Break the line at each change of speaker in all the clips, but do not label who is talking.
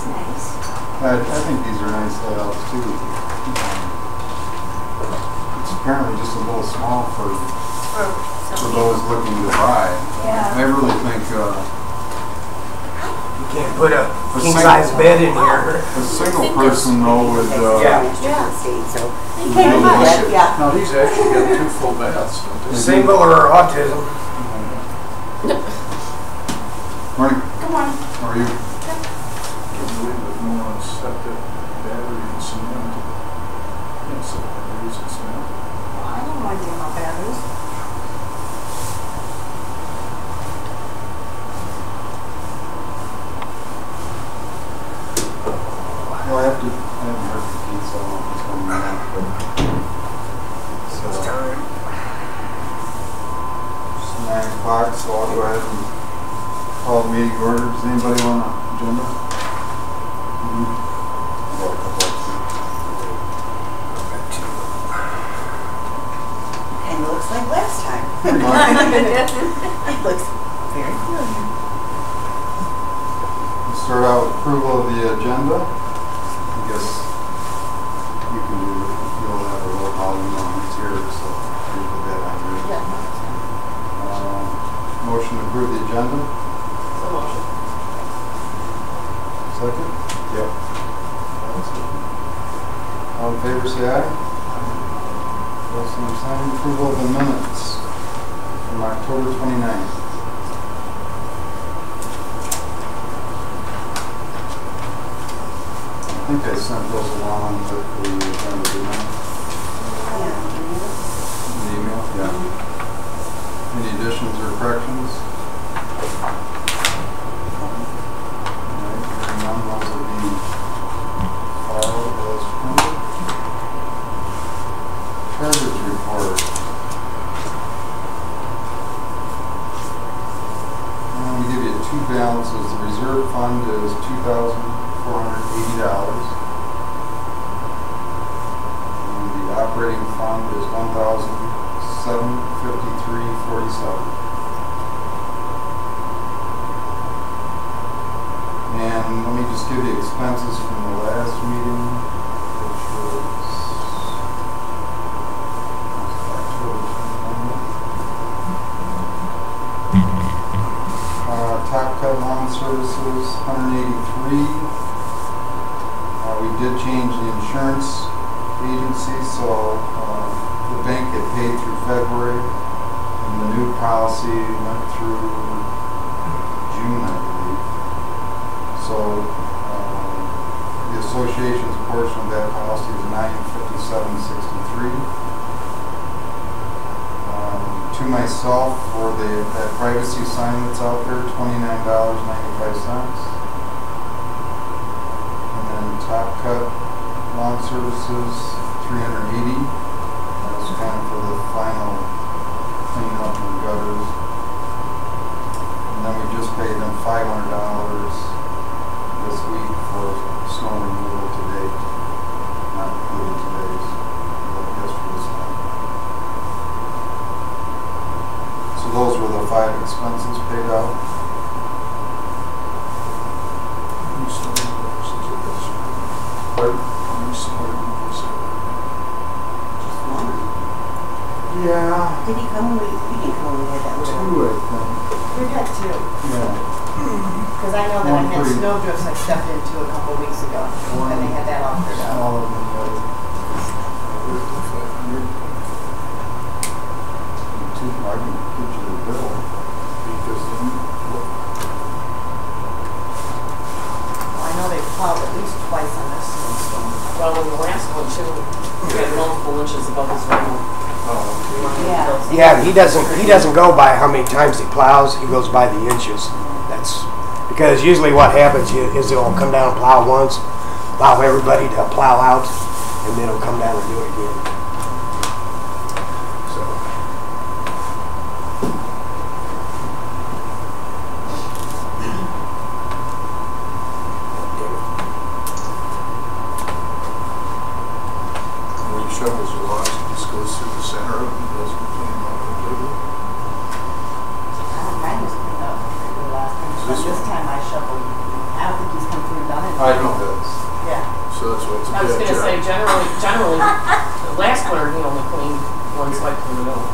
nice.
I think these are nice layouts too. It's apparently just a little small for those looking to buy.
Yeah.
I really think
You can't put a king-size bed in here.
a single person though would
Yeah.
Thank you very much. Yeah.
Now these actually got 2 full baths, don't they?
Single or autism.
Morning.
Come on.
How are you?
Can't believe it, no one set the battery in cement. Can't set batteries in cement.
I don't mind doing my batteries.
Well, I haven't heard from Keith, so it's going to be that.
It's time.
It's 9 o'clock, so I'll go ahead and call the meeting to order. Does anybody want an agenda?
And it looks like last time.
Pretty much.
It looks very familiar.
We'll start out with approval of the agenda. I guess you can do, you'll have a roll call, you know who's here, so you put that on here.
Yeah.
Motion to approve the agenda.
So motion.
Second? Yep. All in favor, say aye. Motion to sign approval of the minutes from October 29th. I think I sent those along with the agenda, didn't I? The email? Yeah. Any additions or corrections? Alright, hearing none, those will be filed as printed. Charges report. We give you 2 balances. The reserve fund is $2,480. And the operating fund is $1,753.47. And let me just give you expenses from the last meeting, which was October 29th. Top cut lawn services, $183. We did change the insurance agency, so the bank had paid through February, and the new policy went through June, I believe. So the association's portion of that policy is $957.63. To myself, for that privacy sign that's out there, $29.95. And then top cut lawn services, $380. That was kind of for the final cleanup and gutters. And then we just paid them $500 this week for snow removal to date, not including today's, but yesterday's one. So those were the 5 expenses paid out. Yeah.
Did he come when we didn't come when we had that
2,
little?
I think.
We've had 2.
Yeah.
Because I know that I had snowdrifts I stepped into a couple of weeks ago, and they had that all cleared out.
Smaller than the other. I can get you the bill.
I know they plowed at least twice on this snowstorm.
Well, in the last one too, we had multiple inches above his normal.
Yeah.
Yeah, he doesn't go by how many times he plows. He goes by the inches. That's because usually what happens is they'll come down and plow once, allow everybody to plow out, and then he'll come down and do it again. So.
When he shovels the lots, he just goes through the center of it and doesn't clean them up completely.
Mine was cleaned up pretty good last time. So this time I shoveled. I don't think he's come through and done it.
I don't
last winter, he only cleaned one swipe through the middle.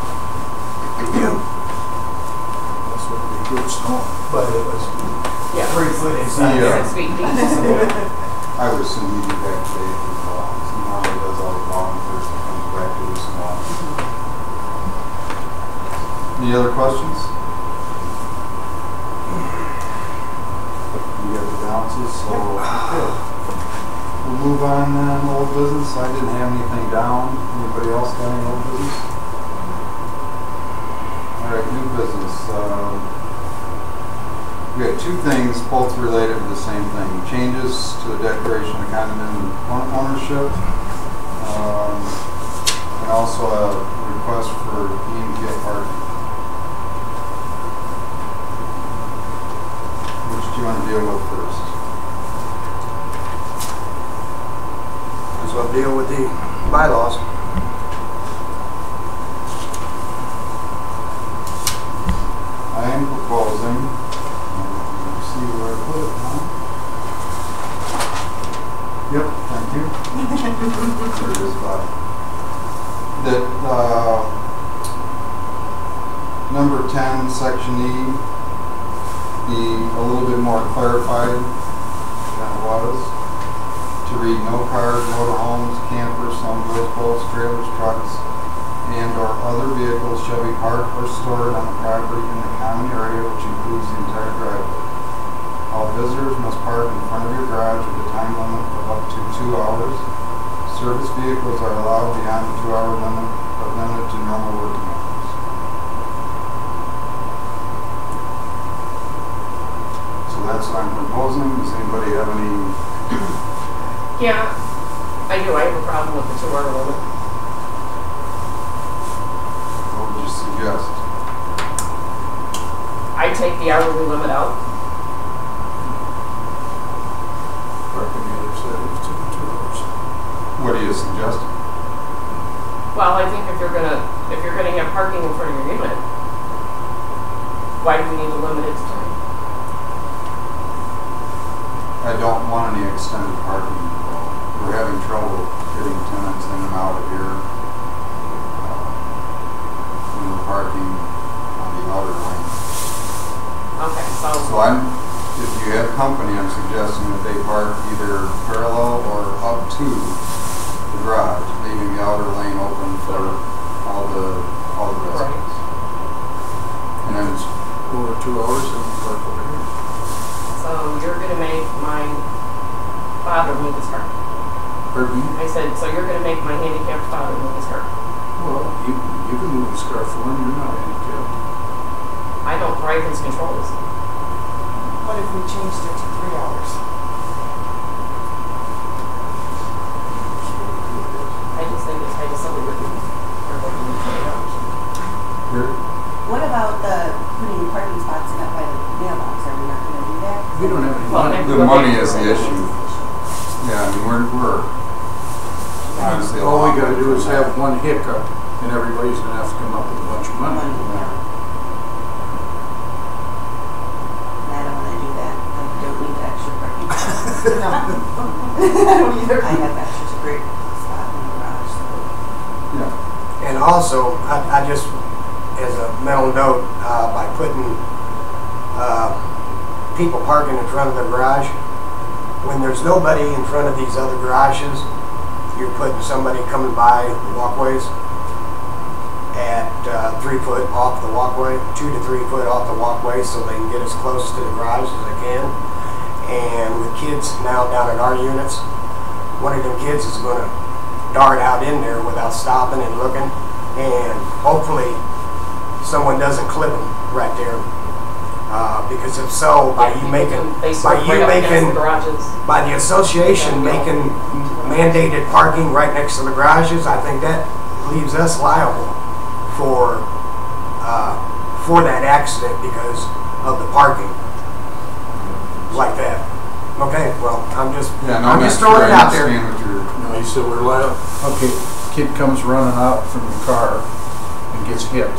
That's what we do, snow.
But it was
Yeah.
3 foot inside.
Yeah.
6 feet deep.
I would assume he'd be back today as well. He normally does all the lawn first and comes back to the small. Any other questions? You got the balances, so we'll move on then, old business. I didn't have anything down. Anybody else got any old business? All right, new business. We got 2 things, both related to the same thing. Changes to the declaration of condominium ownership, and also a request for E&P parking. Which do you want to deal with first?
As well deal with the bylaws.
I am proposing, see where I put it, huh? Yep, thank you. There it is, Bob. That, number 10, section E, be a little bit more clarified than it was. To read, no cars, motorhomes, campers, snowmobiles, boats, trailers, trucks, and/or other vehicles shall be parked or stored on the property in the common area, which includes the entire driveway. All visitors must park in front of your garage with a time limit of up to 2 hours. Service vehicles are allowed beyond the 2-hour limit, but limited to normal working hours. So that's what I'm proposing. Does anybody have any?
Yeah, I do. I have a problem with the 2-hour limit.
What would you suggest?
I take the hourly limit out.
Parking meters said it was 2 hours.
What do you suggest?
Well, I think if you're gonna have parking in front of your unit, why do we need to limit it to time?
I don't want any extended parking. We're having trouble getting tenants in and out of here. When we're parking on the outer lane.
Okay,
So
so
if you have company, I'm suggesting that they park either parallel or up to the garage, leaving the outer lane open for all the residents. And then it's
Over 2 hours and park over here.
so you're gonna make my father move his car.
Pardon me?
I said, so you're gonna make my handicapped father move his car.
Well, you can move his car for him, you're not handicapped.
I don't drive his controls.
What if we changed it to 3 hours?
I just think it's kind of silly with you. Or what you need 3 hours.
here.
What about the putting parking spots up by the mailbox? Are we not gonna do that?
We don't have any
Well,
money.
The money is the issue. Yeah, I mean, we're honestly.
All we gotta do is have one hiccup, and everybody's gonna have to come up with a bunch of money.
Money, yeah. I don't wanna do that. I don't need extra parking.
No. I don't either.
I have extra to great spot in the garage, so.
Yeah.
And also, I just, as a mental note, by putting people parking in front of the garage, when there's nobody in front of these other garages, you're putting somebody coming by the walkways at 3 foot off the walkway, 2 to 3 foot off the walkway, so they can get as close to the garage as they can. And with kids now down at our units, one of them kids is going to dart out in there without stopping and looking, and hopefully someone doesn't clip them right there. Because if so, by the association making mandated parking right next to the garages, I think that leaves us liable for that accident because of the parking like that. Okay, well, I'm just throwing it out there.
No, he said we're liable. Okay, kid comes running out from the car and gets hit.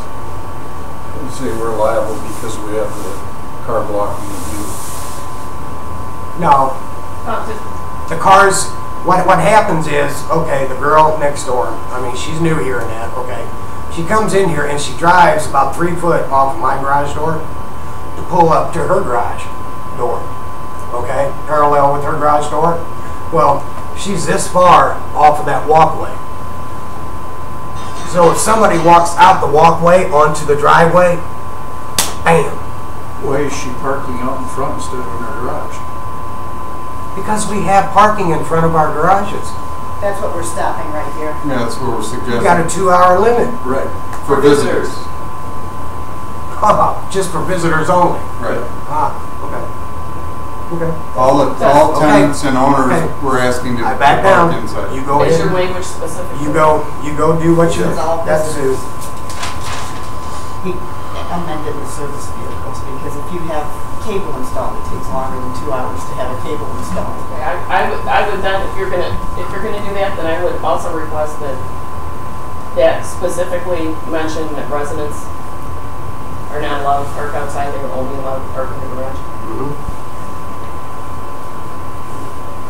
We say we're liable because we have the car blocking the view.
No,
Just
the cars what happens is, okay, the girl next door, I mean, she's new here and that, okay. She comes in here and she drives about 3 foot off of my garage door to pull up to her garage door, okay, parallel with her garage door. Well, she's this far off of that walkway. So if somebody walks out the walkway onto the driveway, bam.
Why is she parking out in front instead of in her garage?
Because we have parking in front of our garages.
That's what we're stopping right here.
Yeah, that's what we're
We
suggesting.
got a 2-hour limit.
Right.
For visitors.
Just for visitors only.
Right.
Okay. Okay.
All
Okay.
tenants and owners
Okay.
we're asking to
I back
park
down.
inside.
You go
Is your
in.
language specific?
You go do what you
Yes.
that's it.
He amended the service vehicles because if you have cable installed, it takes longer than 2 hours to have a cable installed.
Okay, I would then, if you're gonna do that, then I would also request that specifically mention that residents are not allowed to park outside, they are only allowed to park in the garage.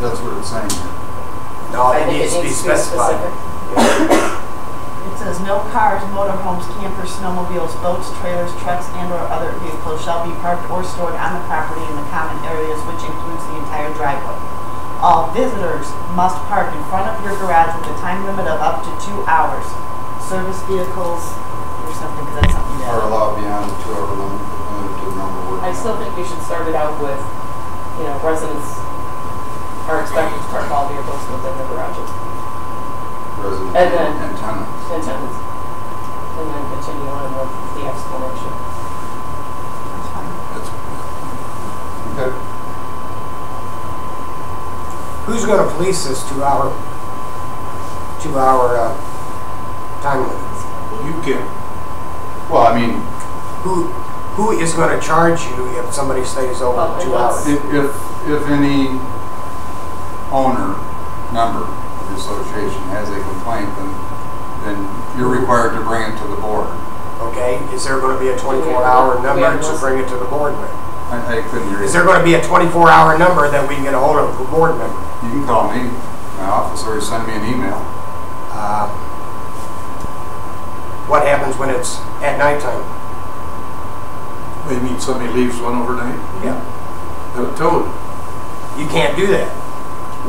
That's what it's saying here.
No,
I
it
think
needs to be specified.
It says no cars, motorhomes, campers, snowmobiles, boats, trailers, trucks, and/or other vehicles shall be parked or stored on the property in the common areas, which includes the entire driveway. All visitors must park in front of your garage with a time limit of up to 2 hours. Service vehicles or something, because that's something
Are
that.
allowed beyond the 2 hour limit, limited to the number of working
I still think we should start it out with, residents are expected to park all vehicles within the garages
residents
and then-
and tenants.
and tenants. And then continue on with the explanation.
That's fine.
That's, okay.
Who's going to police this 2-hour time limit?
You can.
Well, I mean,
Who is going to charge you if somebody stays over
Well,
2
it
hours?
was-
if any owner, member of the association has a complaint, then you're required to bring it to the board.
Okay, is there going to be a 24-hour number to bring it to the board with?
I couldn't hear you.
Is there going to be a 24-hour number that we can get a hold of a board member?
You can call me, my office, or send me an email.
What happens when it's at nighttime?
What, you mean somebody leaves one overnight?
Yeah.
They're towed.
You can't do that.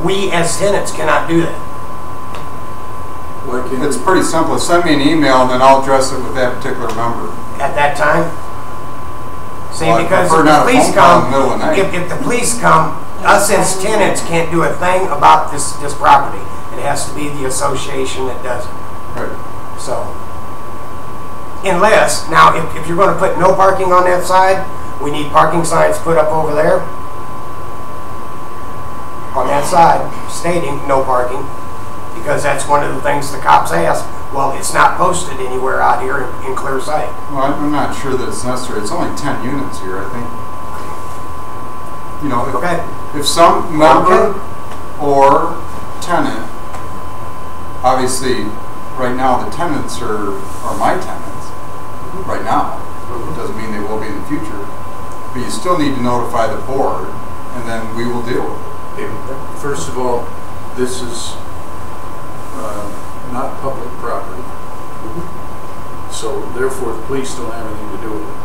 We as tenants cannot do that.
Why can't
It's pretty simple. Send me an email, and then I'll address it with that particular member.
At that time? See,
Well, I
because
prefer
if
not
the
a
police
phone call in
come,
the middle of the night.
if the police come, us as tenants can't do a thing about this property. It has to be the association that does it.
Right.
So, unless, now, if you're going to put no parking on that side, we need parking signs put up over there on that side stating no parking, because that's one of the things the cops ask. Well, it's not posted anywhere out here in clear sight.
Well, I'm not sure that it's necessary. It's only 10 units here, I think. You know,
Okay.
if some member or tenant, obviously, right now the tenants are my tenants, right now. It doesn't mean they will be in the future. But you still need to notify the board, and then we will deal with it.
First of all, this is not public property. So therefore, the police don't have anything to do with it.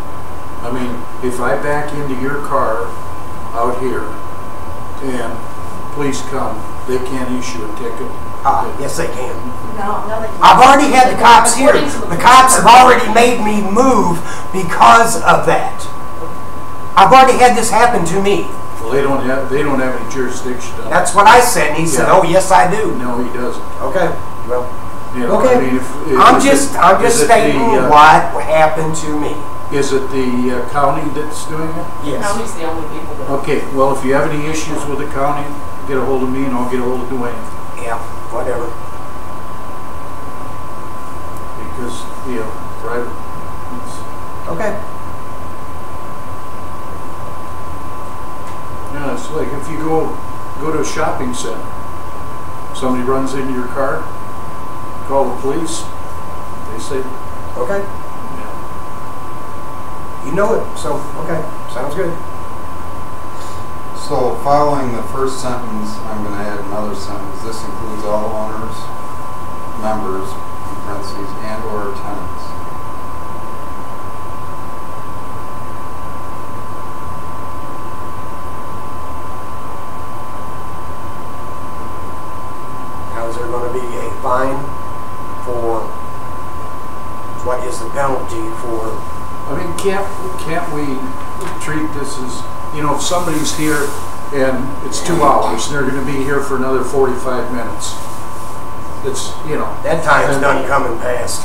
I mean, if I back into your car out here and police come, they can't issue a ticket.
Yes, they can.
No, they can't.
I've already had the cops here.
According to the
The
police
cops have
department.
already made me move because of that. I've already had this happen to me.
Well, they don't have any jurisdiction on it.
That's what I said, and he said,
Yeah.
"Oh, yes, I do."
No, he doesn't.
Okay. Well,
You know,
okay.
I mean,
I'm
is
just
it
stating
the,
what happened to me.
Is it the county that's doing it?
Yes.
County's the only people that.
Okay, well, if you have any issues with the county, get a hold of me and I'll get a hold of Dwayne.
Yeah. Whatever.
Because, private.
Okay.
Yeah, it's like if you go to a shopping center, somebody runs into your car, call the police, they say,
Okay.
yeah.
You know it. So okay. Sounds good.
So following the first sentence, I'm going to add another sentence. This includes all owners, members, in parentheses, and/or tenants.
Now, is there going to be a fine for, what is the penalty for?
I mean, can't we treat this as, you know, if somebody's here and it's 2 hours and they're going to be here for another 45 minutes, it's, you know.
That time's done coming past.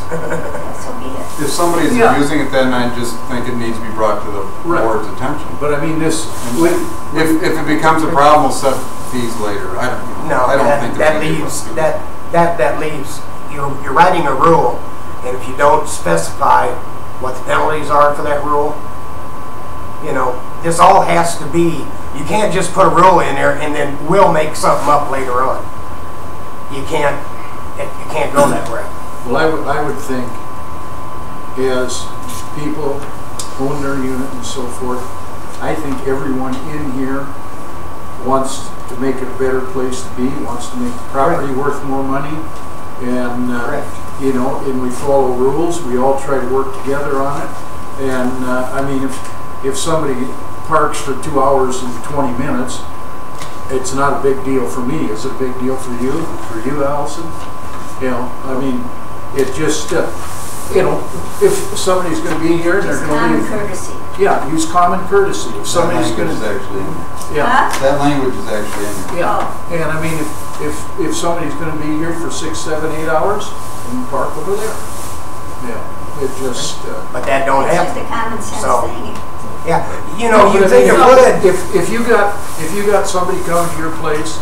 So be it.
If somebody's
Yeah.
abusing it, then I just think it needs to be brought to the
Right.
board's attention.
But I mean, this,
If it becomes a problem, we'll set fees later. I don't think
that
there's
leaves,
any-
that leaves, you're writing a rule, and if you don't specify what the penalties are for that rule, you know, this all has to be, you can't just put a rule in there and then we'll make something up later on. You can't go that way.
well, I would think as people own their unit and so forth, I think everyone in here wants to make it a better place to be, wants to make the property worth more money, and you know, and we follow rules. We all try to work together on it. And I mean, if somebody parks for 2 hours and 20 minutes, it's not a big deal for me. Is it a big deal for you? For you, Allison? You know, I mean, it just you know, if somebody's going to be here, they're
Just
going to
common
leave.
courtesy.
Yeah, use common courtesy. If somebody's going
That language is
to,
actually in there.
yeah,
That language is actually in there.
yeah. And I mean, if somebody's going to be here for 6, 7, 8 hours, then park over there. Yeah, it just.
But that don't
It's just
happen.
a common sense
So-
thing.
Yeah, you know, you
But
think it would.
if you got somebody coming to your place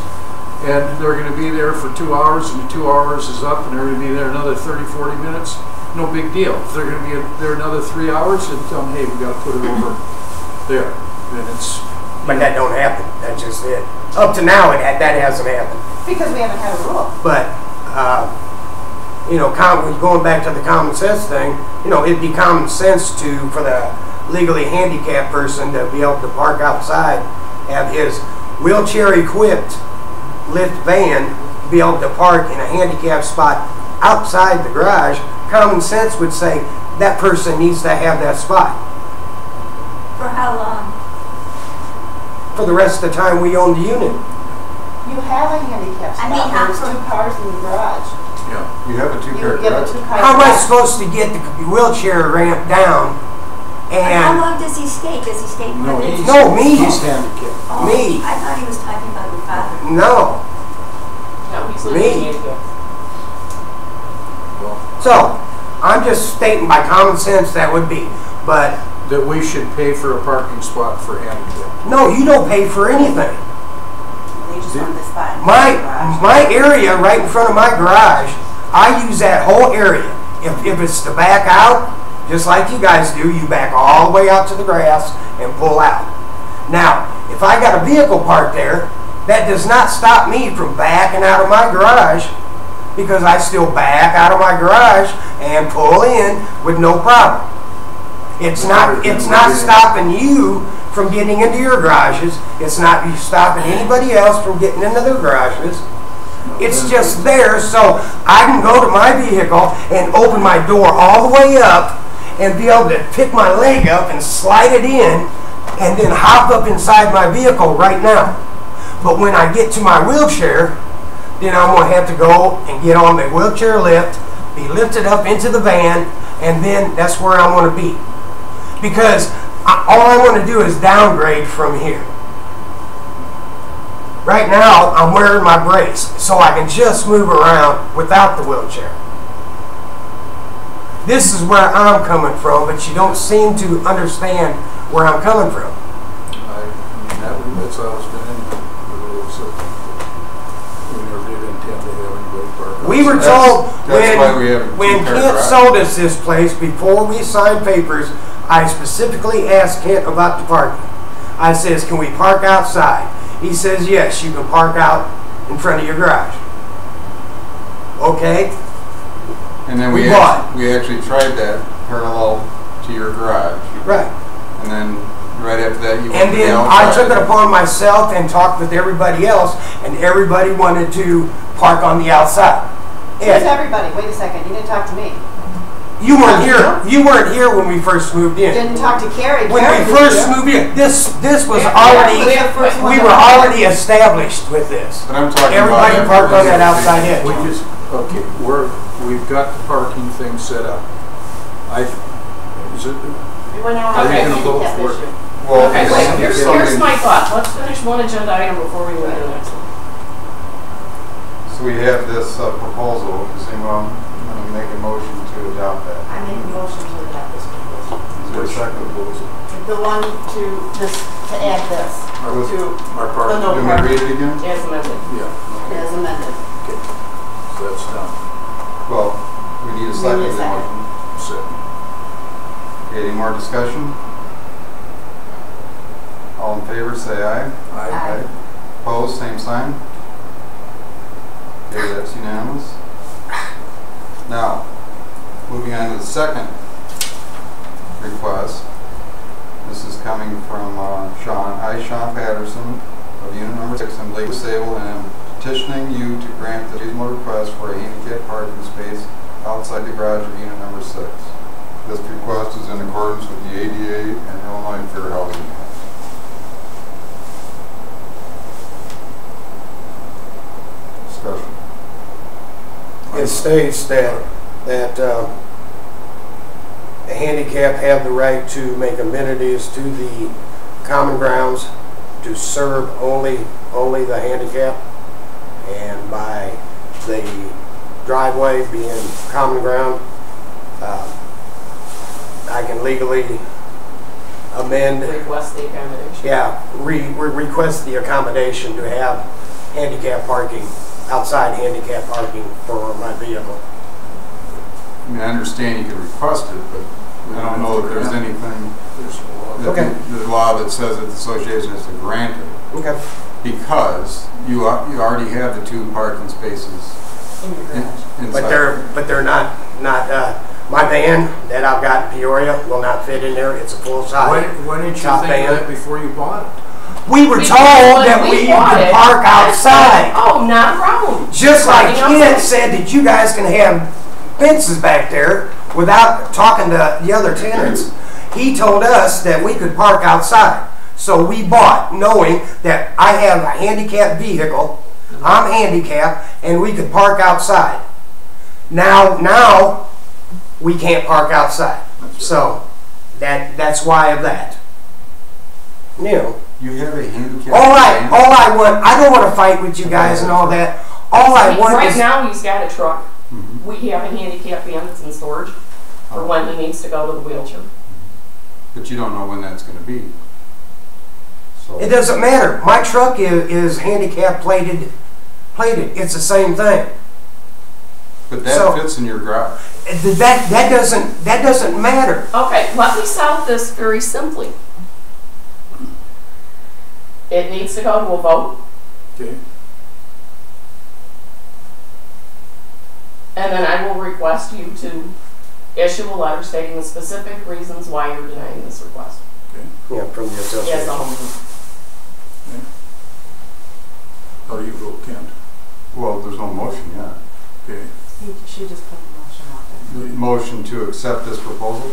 and they're going to be there for 2 hours and 2 hours is up and they're going to be there another 30, 40 minutes, no big deal. If they're going to be there another 3 hours, then tell them, hey, we got to put it over there. Then it's.
But that don't happen. That's just it. Up to now, that hasn't happened.
Because we haven't had a rule.
But, you know, going back to the common sense thing, you know, it'd be common sense for the legally handicapped person to be able to park outside, have his wheelchair-equipped lift van be able to park in a handicapped spot outside the garage. Common sense would say that person needs to have that spot
For how long?
for the rest of the time we own the unit.
You have a handicap
I
spot.
mean,
There's
how-
2 cars in the garage.
Yeah.
You have a
You
two-car
would get a
garage.
2-car
How am I
garage.
supposed to get the wheelchair ramp down
How
and
long does he stay? Does he stay more
No,
than?
he's,
No, me.
He's handicapped.
Oh,
me.
I thought he was talking about your father.
no?
No, he's
Me.
living in Kniep.
Well,
So I'm just stating by common sense that would be, but
that we should pay for a parking spot for handicapped.
no, you don't pay for anything.
They just own the spot. in the
My
garage.
area right in front of my garage, I use that whole area. If it's to back out, just like you guys do, you back all the way out to the grass and pull out. Now, if I got a vehicle parked there, that does not stop me from backing out of my garage, because I still back out of my garage and pull in with no problem. It's not stopping you from getting into your garages. It's not you stopping anybody else from getting into their garages. It's just there so I can go to my vehicle and open my door all the way up and be able to pick my leg up and slide it in and then hop up inside my vehicle right now. But when I get to my wheelchair, then I'm going to have to go and get on the wheelchair lift, be lifted up into the van, and then that's where I want to be. Because all I want to do is downgrade from here. Right now, I'm wearing my brace, so I can just move around without the wheelchair. This is where I'm coming from, but you don't seem to understand where I'm coming from.
That's always been in the rules. So we never did intend to have anybody park.
We were
That's-
told
that's why we have a
when
two-car
Kent
garage.
sold us this place, before we signed papers, I specifically asked Kent about the parking. I says, can we park outside? He says, yes, you can park out in front of your garage. Okay?
And then
We
we
bought.
actually tried that parallel to your garage.
Right.
And then Right after that, you went
And
to the
then I
outside.
took it upon myself and talked with everybody else, and everybody wanted to park on the outside.
Who's
Ed,
everybody? Wait a second, you didn't talk to me.
you weren't here. You weren't here when we first moved
You
in.
didn't talk to Carrie.
When
Carrie
we
was
first
here.
moved in, this was
Yeah,
already,
was the first one
we
to
were
park.
already established with this.
But I'm talking
Everybody
about
parked on
after
that outside
this.
edge.
We just, okay, we've got the parking thing set up. Is it,
We went out
Are
on
you
a
gonna vote
handicap
for it?
issue.
Well,
Okay,
it's
wait,
something-
here's my thought. Let's finish one agenda item before we move to the next one.
So we have this proposal, you say, well, I'm going to make a motion to adopt that.
I made a motion to adopt this proposal.
Is there a second proposal?
The one to add this,
Our
to
our
the
parking?
no
Do we
parking
read it again?
As amended.
Yeah,
as amended.
okay. So that's done.
Well, we need a second
need a
to the
second.
motion.
Second.
Okay, any more discussion? All in favor, say aye.
Aye.
Opposed, same sign. Okay, that's unanimous. Now, moving on to the second request. This is coming from Sean Patterson of unit number 6 in Lake Sable, and I'm petitioning you to grant the reasonable request for a handicap parking space outside the garage of unit number 6. This request is in accordance with the ADA and Illinois Fair Housing Act. Discussion.
It states that the handicapped have the right to make amenities to the common grounds to serve only the handicapped, and by the driveway being common ground, I can legally amend,
Request the accommodation.
request the accommodation to have handicap parking, outside handicap parking for my vehicle.
I mean, I understand you can request it, but I don't know if there's anything,
There's a law.
Okay.
the law that says that the association has to grant it,
Okay.
because you already have the 2 parking spaces
In your garage.
inside.
But they're not, my van that I've got in Peoria will not fit in there. It's a full size.
Why didn't you
top
think of
van.
that before you bought it?
We were
We-
told
when
that we
bought
could
it,
park
I said,
outside.
oh, not a problem.
Just like
Parking
Kent
outside.
said that you guys can have fences back there without talking to the other tenants. He told us that we could park outside. So we bought, knowing that I have a handicapped vehicle, I'm handicapped, and we could park outside. Now we can't park outside. So that's why of that. You know.
You have a handicap.
All
van?
I want, I don't want to fight with you guys and all that. All I want
Right
is,
now, he's got a truck.
Mhm.
We have a handicap van that's in storage for
Oh.
when he needs to go to the wheelchair.
But you don't know when that's going to be. So
it doesn't matter. My truck is handicap plated. It's the same thing.
But that
so-
fits in your garage.
That doesn't matter.
Okay, let me solve this very simply. It needs to go to a vote,
Okay.
and then I will request you to issue a letter stating the specific reasons why you're denying this request.
Yeah, from the
Yes,
association.
How do you vote, Kent?
Well, there's no motion yet.
Okay.
She just put the motion out there.
Motion to accept this proposal?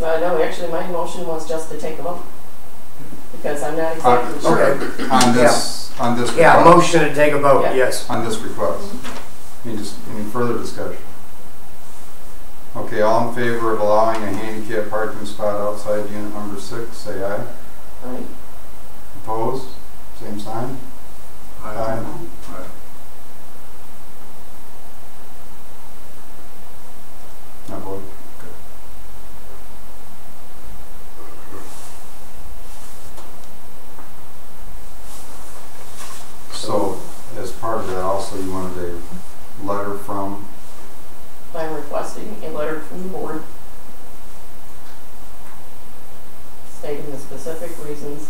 No, actually, my motion was just to take a vote. Because I'm not exactly sure.
Okay.
On this request?
Yeah, motion to take a vote.
Yeah.
Yes.
On this request. Any further discussion? Okay, all in favor of allowing a handicap parking spot outside unit number 6, say aye.
Right.
Opposed? Same sign? Aye. Not voted. So, as part of that, also you wanted a letter from,
I'm requesting a letter from the board stating the specific reasons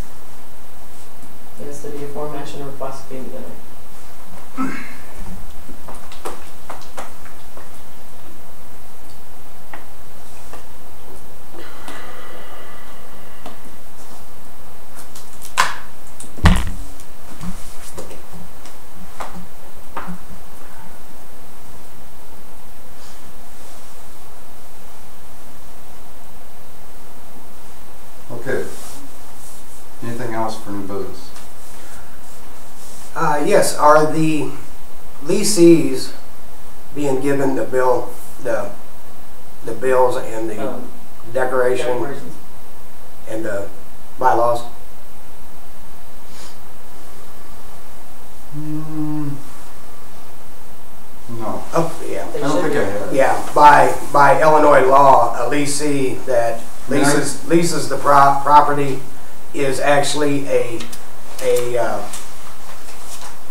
as to the aforementioned request being denied.
Yes, are the leasees being given the bill, the bills and the decoration
Decorations.
and the bylaws?
No,
Oh, yeah.
They
I don't
should
think
be.
I have.
Yeah, by Illinois law, a leasee that leases the property is actually a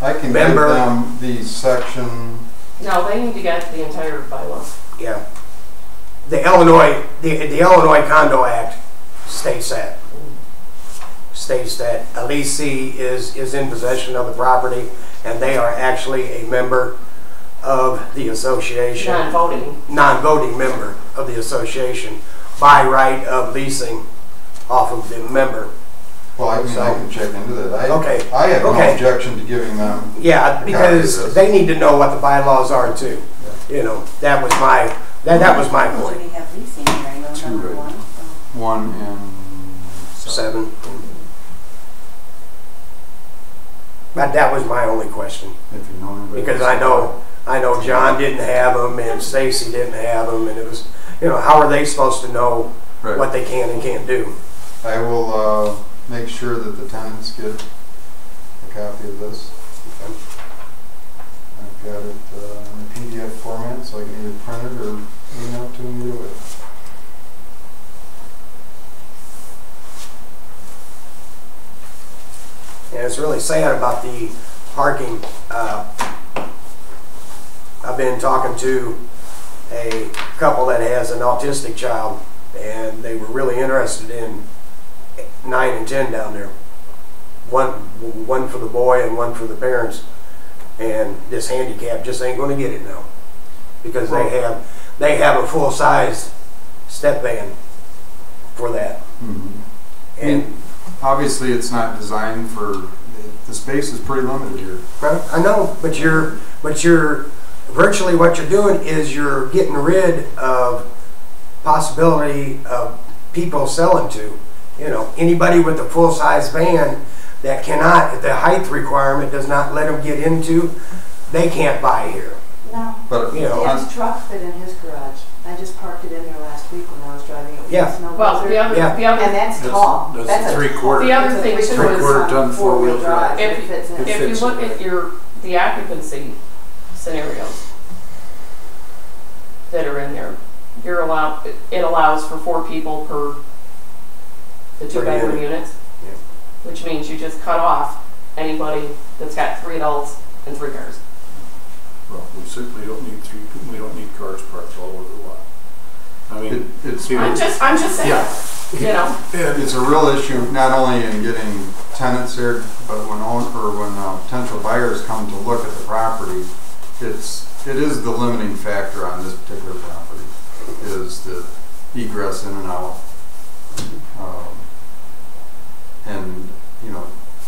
I can give
Member.
them the section,
No, they need to get the entire bylaw.
yeah. The Illinois Condo Act states that a leasee is in possession of the property and they are actually a member of the association. Non-voting member of the association by right of leasing off of the member.
well, I can check into that.
Okay.
I have no
Okay.
objection to giving them.
Yeah,
a
because
copy of this.
they need to know what the bylaws are too. You know, that was my
What
point.
do we have leasing here? I know
Two,
number
right.
one, so.
1 and
7. But that was my only question.
if you know anybody.
Because I know John didn't have them and Stacy didn't have them, and it was, you know, how are they supposed to know
Right.
what they can and can't do?
I will make sure that the tenants get a copy of this. I've got it in a PDF format, so I can either print it or email it to them either way.
And it's really sad about the parking. I've been talking to a couple that has an autistic child, and they were really interested in 9 and 10 down there. One for the boy and one for the parents. And this handicap just ain't going to get it now, because they have a full-size step van for that.
Mm-hmm.
And
Obviously, it's not designed for, the space is pretty limited here.
I know, but you're virtually what you're doing is you're getting rid of possibility of people selling to. You know, anybody with a full-size van that cannot, the height requirement does not let them get into, they can't buy here.
No.
But
You know,
Dan's truck fit in his garage. I just parked it in there last week when I was driving it with
Yeah.
the snow
Well,
blizzard.
the other,
And that's tall.
That's
a
3/4.
The other thing
it's a
too
three-quarter
is,
Three-quarter ton four-wheel drive.
It fits in.
if you
fits
look
it.
at the occupancy scenarios that are in there, it allows for 4 people per the 2-bedroom units, which means you just cut off anybody that's got 3 adults and 3 cars.
Well, we simply don't need we don't need cars parked all over the lot. I mean,
it's
I'm just saying,
Yeah.
you know.
It's a real issue, not only in getting tenants here, but when potential buyers come to look at the property, it is the limiting factor on this particular property, is the egress in and out. And, you know,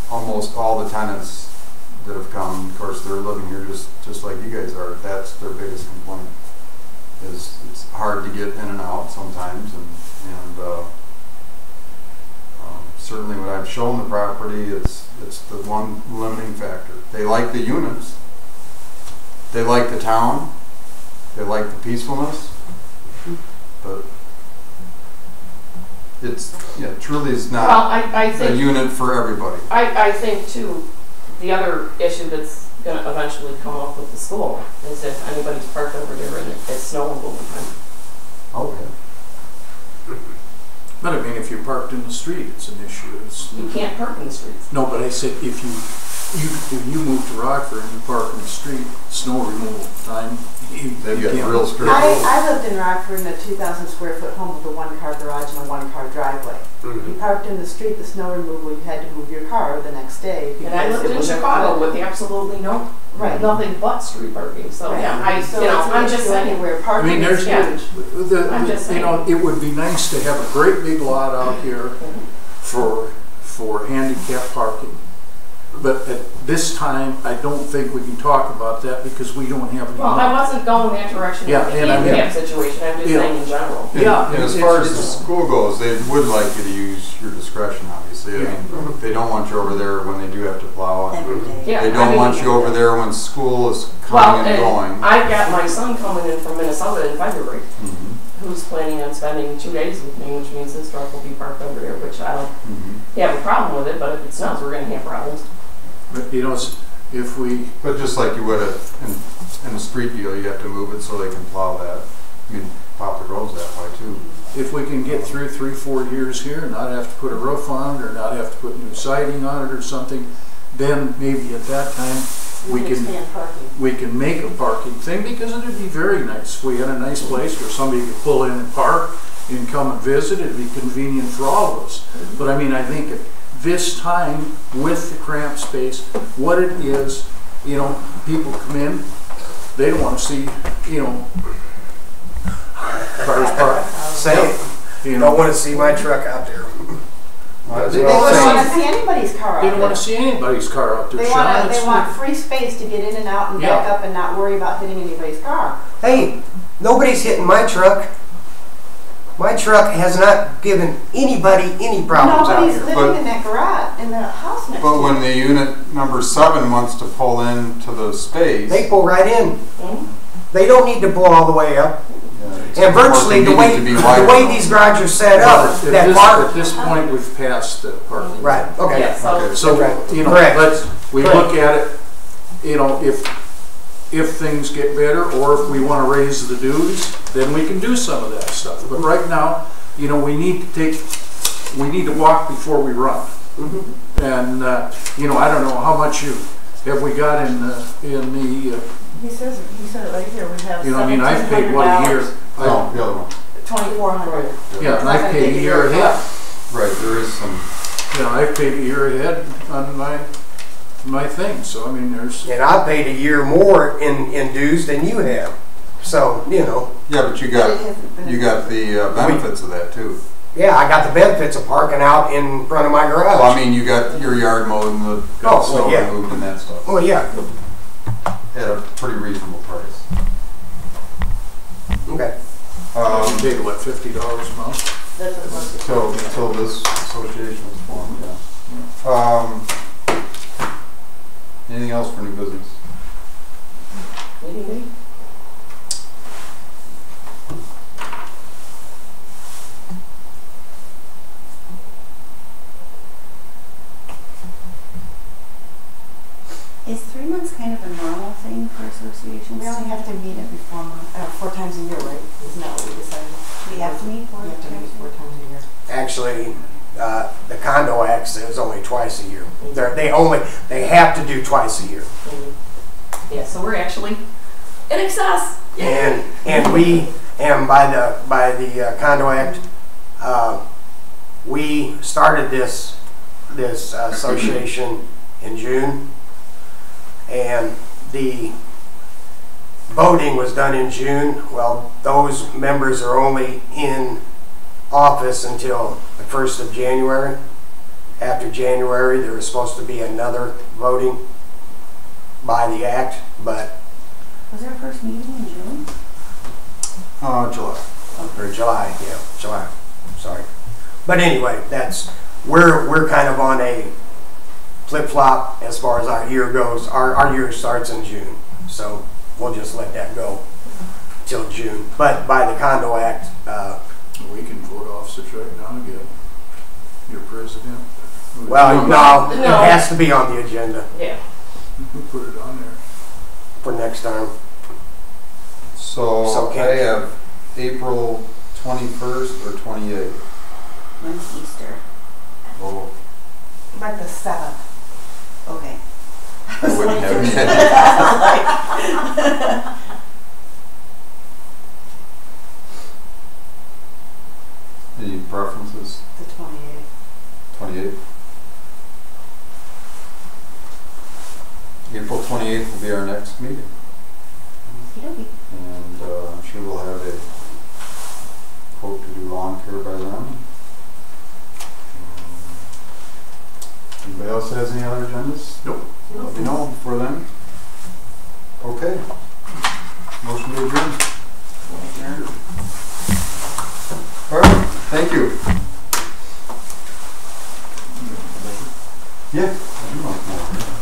almost all the tenants that have come, of course, they're living here just like you guys are. That's their biggest complaint, is it's hard to get in and out sometimes, and certainly when I've shown the property, it's the one limiting factor. They like the units, they like the town, they like the peacefulness, but truly is
Well,
not
I
a
think
unit for everybody.
I think too, the other issue that's going to eventually come up with the school is if anybody's parked over there and it's snow removal time.
Okay.
but I mean, if you're parked in the street, it's an issue.
You can't park in the streets.
No, but I said if you move to Rockford and you park in the street, snow removal time,
They've
you
got
can't.
real strict.
I lived in Rockford in a 2,000 square foot home with a 1-car garage and a 1-car driveway.
Mhm.
You parked in the street, the snow removal, you had to move your car the next day.
And I
because
lived
it
in
was
Chicago with absolutely nothing but street parking. So yeah, I'm just saying.
Anywhere.
I
Parking
mean,
is
there's
huge.
I'm just saying.
it would be nice to have a great big lot out here for handicap parking. But at this time, I don't think we can talk about that because we don't have any.
Well, I wasn't going that direction
Yeah,
with the
and I mean-
handicap situation. I'm just
Yeah.
saying in general.
Yeah,
And as far as the school goes, they would like you to use your discretion, obviously. I mean, they don't want you over there when they do have to plow.
every day.
Yeah,
They
I
don't
mean-
want you over there when school is
Well,
coming and going.
and I've got my son coming in from Minnesota in February,
Mhm.
who's planning on spending 2 days with me, which means his truck will be parked over there, which I don't
Mhm.
have a problem with it, but if it snows, we're gonna have problems.
But, you know, if we,
But just like you would in a street deal, you have to move it so they can plow that. You can plow the roads that way too.
if we can get through 3-4 years here, and not have to put a roof on it, or not have to put new siding on it or something, then maybe at that time, we can
expand parking.
make a parking thing, because it would be very nice if we had a nice place where somebody could pull in and park and come and visit. It'd be convenient for all of us. But I mean, I think at this time, with the cramped space, what it is, you know, people come in, they don't want to see, you know, cars parked.
Say it.
You
You
know,
don't want to see my truck out there.
Might as
They
well
don't
They
say-
don't want to see anybody's car out
they don't want
there.
to see anybody's car out there.
They
Sean.
want,
It's-
they want free space to get in and out and back
Yeah.
up and not worry about hitting anybody's car.
Hey, nobody's hitting my truck. My truck has not given anybody any problems out
Nobody's
here.
living
But-
in that garage, in the house next to
But
you.
when the unit number 7 wants to pull into the space.
They pull right in.
Mhm.
They don't need to pull all the way up.
Yeah, it's
And
more
virtually the way
convenient to be wider.
these garages are set up,
At
that
this-
park.
At this point, we've passed the parking.
Right. Okay.
Yeah, so,
Okay.
So,
Right.
you know,
Correct.
we
Correct.
look at it, you know, if things get better, or if we want to raise the dues, then we can do some of that stuff. But right now, you know, we need to walk before we run.
Mm-hmm.
And, you know, I don't know how much have we got in the,
He said it right here, we have
you know, I mean, I've paid what a year.
No, the other one.
2,400.
Yeah, and I've paid a year ahead.
Right, there is some,
You know, I've paid a year ahead on my thing, so I mean, there's,
And I paid a year more in dues than you have. So, you know,
yeah, but you got the benefits of that too.
yeah, I got the benefits of parking out in front of my garage.
Well, I mean, you got your yard mowed and the
Oh, well,
snow
yeah.
removed and that stuff.
Well, yeah.
At a pretty reasonable price.
Okay.
you paid what, $50 a month?
That's what it was.
Till this association was formed, yeah. Anything else for new business?
maybe.
Is 3 months kind of a normal thing for associations?
We only have to meet every 4 times a year, right? Isn't that what we decided?
We have to meet 4
We have to meet
times?
4 times a year.
Actually, the condo act says only twice a year. They have to do twice a year.
Mhm. Yeah, so we're actually in excess. Yay!
And by the condo act, we started this association in June, and the voting was done in June. Well, those members are only in office until the 1st of January. After January, there was supposed to be another voting by the act, but
Was our first meeting in June?
July.
or July, yeah, July. Sorry, but anyway, we're kind of on a flip flop as far as our year goes. Our year starts in June, so we'll just let that go till June. But by the condo act,
We can vote officers right now and get your president.
well, no, it
No.
has to be on the agenda
Yeah.
You can put it on there.
for next time.
So
So
I
can-
have April 21st or 28th.
When's Easter?
Oh,
Like the 7th.
Okay.
I wouldn't have any. Any preferences?
The 28th.
28th? April 28th will be our next meeting.
Okey-dokey.
And I'm sure we'll have a quote to do lawn care by then. Anybody else has any other agendas?
Nope.
Let me know before then. Okay. Motion to adjourn. All right, thank you. Yeah, I do like that.